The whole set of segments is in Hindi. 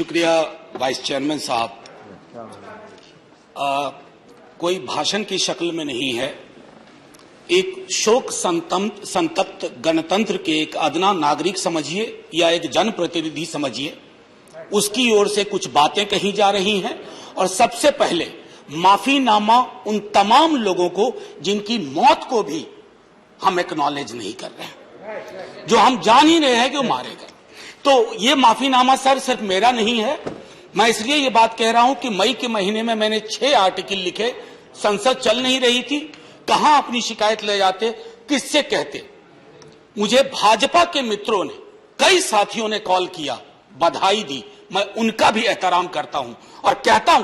शुक्रिया वाइस चेयरमैन साहब। कोई भाषण की शक्ल में नहीं है, एक शोक संतप्त गणतंत्र के एक अदना नागरिक समझिए या एक जनप्रतिनिधि समझिए, उसकी ओर से कुछ बातें कही जा रही हैं। और सबसे पहले माफीनामा उन तमाम लोगों को जिनकी मौत को भी हम एक्नॉलेज नहीं कर रहे हैं, जो हम जान ही रहे हैं कि वो मारे गए। तो ये माफीनामा सर सिर्फ मेरा नहीं है। मैं इसलिए ये बात कह रहा हूं कि मई के महीने में मैंने 6 आर्टिकल लिखे, संसद चल नहीं रही थी, कहां अपनी शिकायत ले जाते, किससे कहते। मुझे भाजपा के मित्रों ने, कई साथियों ने कॉल किया, बधाई दी, मैं उनका भी एहतराम करता हूं और कहता हूं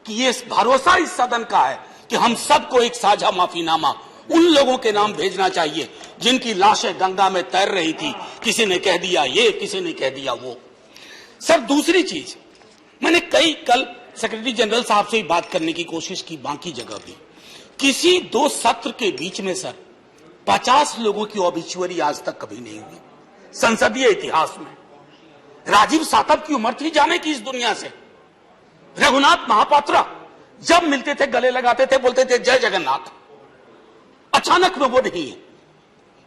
कि ये भरोसा इस सदन का है कि हम सबको एक साझा माफीनामा उन लोगों के नाम भेजना चाहिए जिनकी लाशें गंगा में तैर रही थी। किसी ने कह दिया ये, किसी ने कह दिया वो। सर दूसरी चीज, मैंने कल सेक्रेटरी जनरल साहब से बात करने की कोशिश की, बाकी जगह भी किसी 2 सत्र के बीच में सर 50 लोगों की ऑबिचुअरी आज तक कभी नहीं हुई संसदीय इतिहास में। राजीव सातव की उम्र थी जाने की इस दुनिया से। रघुनाथ महापात्रा जब मिलते थे गले लगाते थे, बोलते थे जय जगन्नाथ। अचानक में वो नहीं है।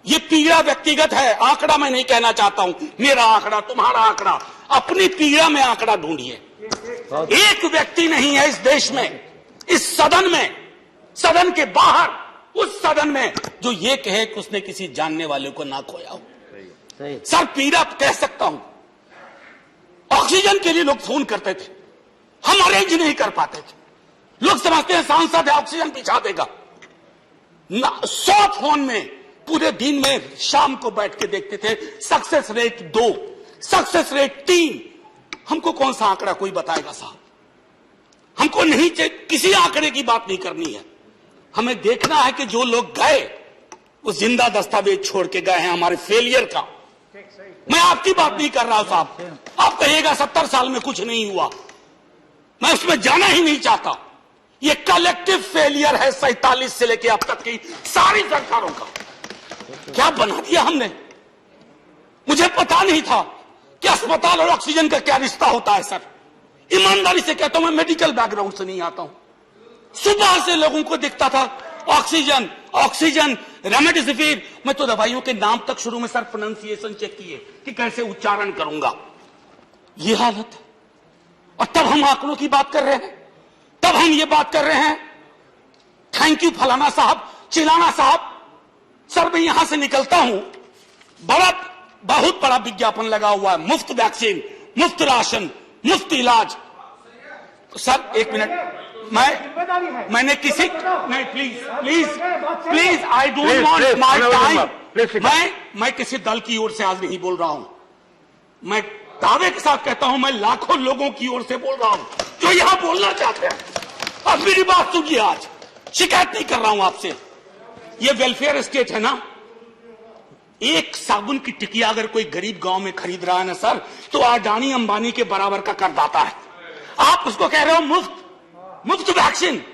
ये पीड़ा व्यक्तिगत है, आंकड़ा मैं नहीं कहना चाहता हूं, मेरा आंकड़ा, तुम्हारा आंकड़ा, अपनी पीड़ा में आंकड़ा ढूंढिए। एक व्यक्ति नहीं है इस देश में, इस सदन में, सदन के बाहर, उस सदन में जो ये कहे कि उसने किसी जानने वाले को ना खोया हो। सर पीड़ा कह सकता हूं। ऑक्सीजन के लिए लोग फोन करते थे, हम अरेंज नहीं कर पाते थे। लोग समझते हैं सांसद है ऑक्सीजन पिछा देगा। 100 फोन में पूरे दिन में शाम को बैठ के देखते थे, सक्सेस रेट 2, सक्सेस रेट 3। हमको कौन सा आंकड़ा कोई बताएगा साहब? हमको नहीं चाहिए, किसी आंकड़े की बात नहीं करनी है। हमें देखना है कि जो लोग गए वो जिंदा दस्तावेज छोड़ के गए हैं हमारे फेलियर का। मैं आपकी बात नहीं कर रहा हूं साहब। आप कहिएगा 70 साल में कुछ नहीं हुआ, मैं उसमें जाना ही नहीं चाहता। ये कलेक्टिव फेलियर है 47 से लेकर अब तक की सारी सरकारों का। क्या बना दिया हमने? मुझे पता नहीं था कि अस्पताल और ऑक्सीजन का क्या रिश्ता होता है सर। ईमानदारी से कहता हूं, मैं मेडिकल बैकग्राउंड से नहीं आता हूं। सुबह से लोगों को दिखता था ऑक्सीजन ऑक्सीजन, रेमडेसिविर। मैं तो दवाइयों के नाम तक शुरू में सर प्रोनाउंसिएशन चेक किए कि कैसे उच्चारण करूंगा। ये हालत है। और तब हम आंकड़ों की बात कर रहे हैं, तब हम ये बात कर रहे हैं थैंक यू फलाना साहब, चिलाना साहब। सर मैं यहां से निकलता हूं, बहुत बड़ा विज्ञापन लगा हुआ है, मुफ्त वैक्सीन, मुफ्त राशन, मुफ्त इलाज। सर एक मिनट, मैंने किसी नहीं, please I don't want my time. मैं किसी दल की ओर से आज नहीं बोल रहा हूं। मैं दावे के साथ कहता हूं, मैं लाखों लोगों की ओर से बोल रहा हूं जो यहां बोलना चाहते हैं। अब मेरी बात सुनिए, आज शिकायत नहीं कर रहा हूं आपसे। ये वेलफेयर स्टेट है ना। एक साबुन की टिकिया अगर कोई गरीब गांव में खरीद रहा है ना सर, तो अडानी अंबानी के बराबर का करदाता है। आप उसको कह रहे हो मुफ्त, मुफ्त वैक्सीन,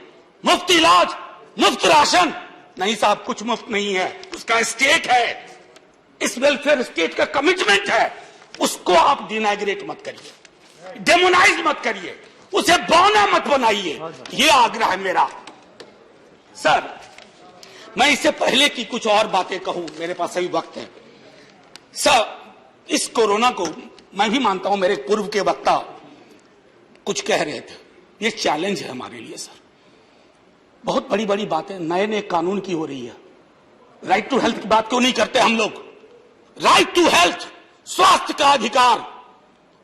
मुफ्त इलाज, मुफ्त राशन। नहीं साहब, कुछ मुफ्त नहीं है, उसका स्टेट है। इस वेलफेयर स्टेट का कमिटमेंट है, उसको आप डिनाग्रेट मत करिए, डेमोनाइज मत करिए, उसे बौना मत बनाइए। ये आग्रह है मेरा। सर मैं इससे पहले की कुछ और बातें कहूं, मेरे पास सही वक्त है। सर इस कोरोना को मैं भी मानता हूं, मेरे पूर्व के वक्ता कुछ कह रहे थे, ये चैलेंज है हमारे लिए सर। बहुत बड़ी बड़ी बातें नए नए कानून की हो रही है। राइट टू हेल्थ की बात क्यों नहीं करते हम लोग? राइट टू हेल्थ, स्वास्थ्य का अधिकार,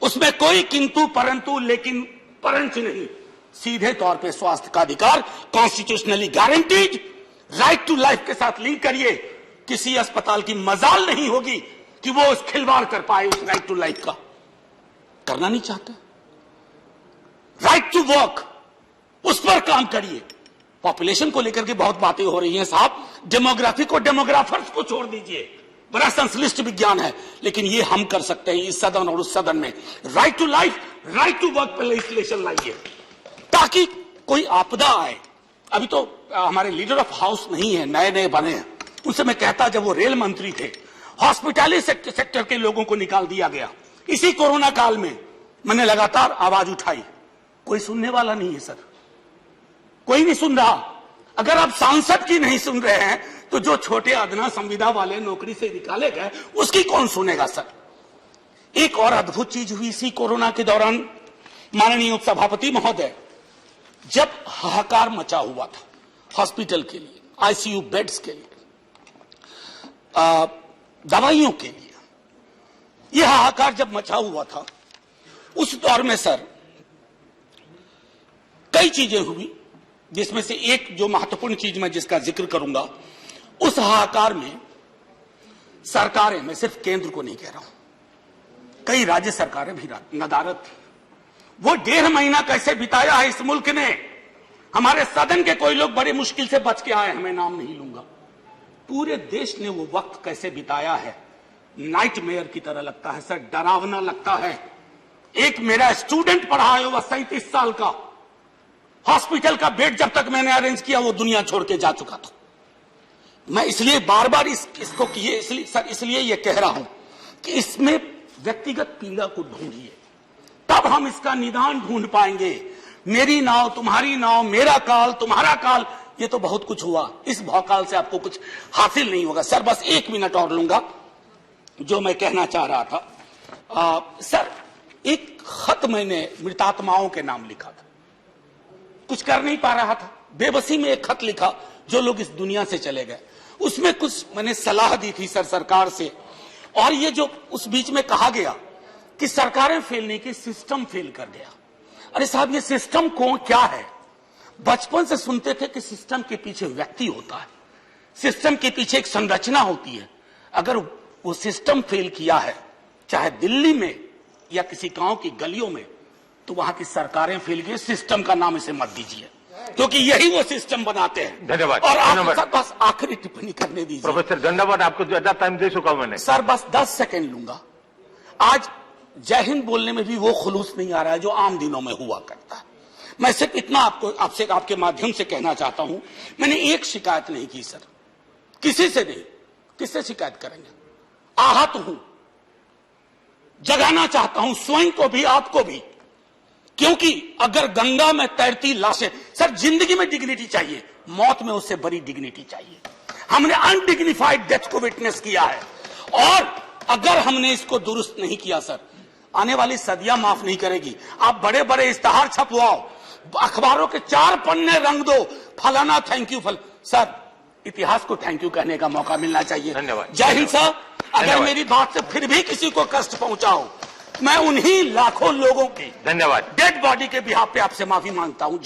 उसमें कोई किंतु परंतु लेकिन परंच नहीं, सीधे तौर पे स्वास्थ्य का अधिकार constitutionally guaranteed. Right to life के साथ लिंक करिए। किसी अस्पताल की मजाल नहीं होगी कि वो उस खिलवाड़ कर पाए उस राइट टू लाइफ का। करना नहीं चाहते। राइट टू वर्क, उस पर काम करिए। पॉपुलेशन को लेकर के बहुत बातें हो रही हैं साहब, डेमोग्राफी को डेमोग्राफर्स को छोड़ दीजिए, बड़ा संश्लिष्ट विज्ञान है, लेकिन ये हम कर सकते हैं इस सदन और उस सदन में। Right to life, right to work पर लेजिस्लेशन लाइए ताकि कोई आपदा आए। अभी तो हमारे लीडर ऑफ हाउस नहीं है, नए नए बने हैं। उनसे मैं कहता, जब वो रेल मंत्री थे, हॉस्पिटैलिटी सेक्टर के लोगों को निकाल दिया गया इसी कोरोना काल में। मैंने लगातार आवाज उठाई, कोई सुनने वाला नहीं है सर, कोई नहीं सुन रहा। अगर आप सांसद की नहीं सुन रहे हैं तो जो छोटे अदना संविदा वाले नौकरी से निकाले गए उसकी कौन सुनेगा सर। एक और अद्भुत चीज हुई इसी कोरोना के दौरान, माननीय उपसभापति महोदय, जब हाहाकार मचा हुआ था हॉस्पिटल के लिए, आईसीयू बेड्स के लिए, दवाइयों के लिए, यह हाहाकार जब मचा हुआ था उस दौर में सर कई चीजें हुई, जिसमें से एक जो महत्वपूर्ण चीज मैं जिसका जिक्र करूंगा, उस हाहाकार में सरकारें, मैं सिर्फ केंद्र को नहीं कह रहा हूं, कई राज्य सरकारें भी नदारद थी। वो 1.5 महीना कैसे बिताया है इस मुल्क ने। हमारे सदन के कोई लोग बड़े मुश्किल से बच के आए हैं, मैं नाम नहीं लूंगा। पूरे देश ने वो वक्त कैसे बिताया है, नाइटमेयर की तरह लगता है सर, डरावना लगता है। एक मेरा स्टूडेंट पढ़ा है, वह 37 साल का, हॉस्पिटल का बेड जब तक मैंने अरेंज किया वो दुनिया छोड़ के जा चुका था। मैं इसलिए बार बार इसको इसलिए ये कह रहा हूं कि इसमें व्यक्तिगत पीड़ा को ढूंढिए, तब हम इसका निदान ढूंढ पाएंगे। मेरी नाव तुम्हारी नाव, मेरा काल तुम्हारा काल, ये तो बहुत कुछ हुआ, इस भौकाल से आपको कुछ हासिल नहीं होगा। सर बस 1 मिनट और लूंगा, जो मैं कहना चाह रहा था। सर एक खत मैंने मृतात्माओं के नाम लिखा था, कुछ कर नहीं पा रहा था, बेबसी में एक खत लिखा, जो लोग इस दुनिया से चले गए। उसमें कुछ मैंने सलाह दी थी सर सरकार से, और ये जो उस बीच में कहा गया कि सरकारें फेल नहीं की, सिस्टम फेल कर गया। अरे साहब, ये सिस्टम क्या है? बचपन से सुनते थे कि सिस्टम के पीछे व्यक्ति होता है, सिस्टम के पीछे एक संरचना होती है। अगर वो सिस्टम फेल किया है, चाहे दिल्ली में या किसी गांव की गलियों में, तो वहां की सरकारें फेल की। सिस्टम का नाम इसे मत दीजिए, क्योंकि यही वो सिस्टम बनाते हैं। धन्यवाद। और आप बस आखिरी टिप्पणी करने दीजिए। प्रोफेसर धन्यवाद, आपको ज्यादा टाइम दे चुका हूं मैंने। सर बस 10 सेकंड लूंगा। आज जय हिंद बोलने में भी वो खुलूस नहीं आ रहा है जो आम दिनों में हुआ करता है। मैं सिर्फ इतना आपसे आपके माध्यम से कहना चाहता हूं, मैंने एक शिकायत नहीं की सर, किसी से नहीं। किससे शिकायत करेंगे? आहत हूं, जगाना चाहता हूं स्वयं को भी, आपको भी, क्योंकि अगर गंगा में तैरती लाशें, सर जिंदगी में डिग्निटी चाहिए, मौत में उससे बड़ी डिग्निटी चाहिए। हमने अनडिग्निफाइड डेथ को विटनेस किया है, और अगर हमने इसको दुरुस्त नहीं किया सर, आने वाली सदियां माफ नहीं करेगी। आप बड़े बड़े इश्तहार छपवाओ, अखबारों के 4 पन्ने रंग दो, फलाना थैंक यू सर, इतिहास को थैंक यू कहने का मौका मिलना चाहिए। धन्यवाद। जय हिंद सर। अगर मेरी बात से फिर भी किसी को कष्ट पहुंचाओ, मैं उन्हीं लाखों लोगों की धन्यवाद डेड बॉडी के बिहाफ पे आपसे माफी मांगता हूं।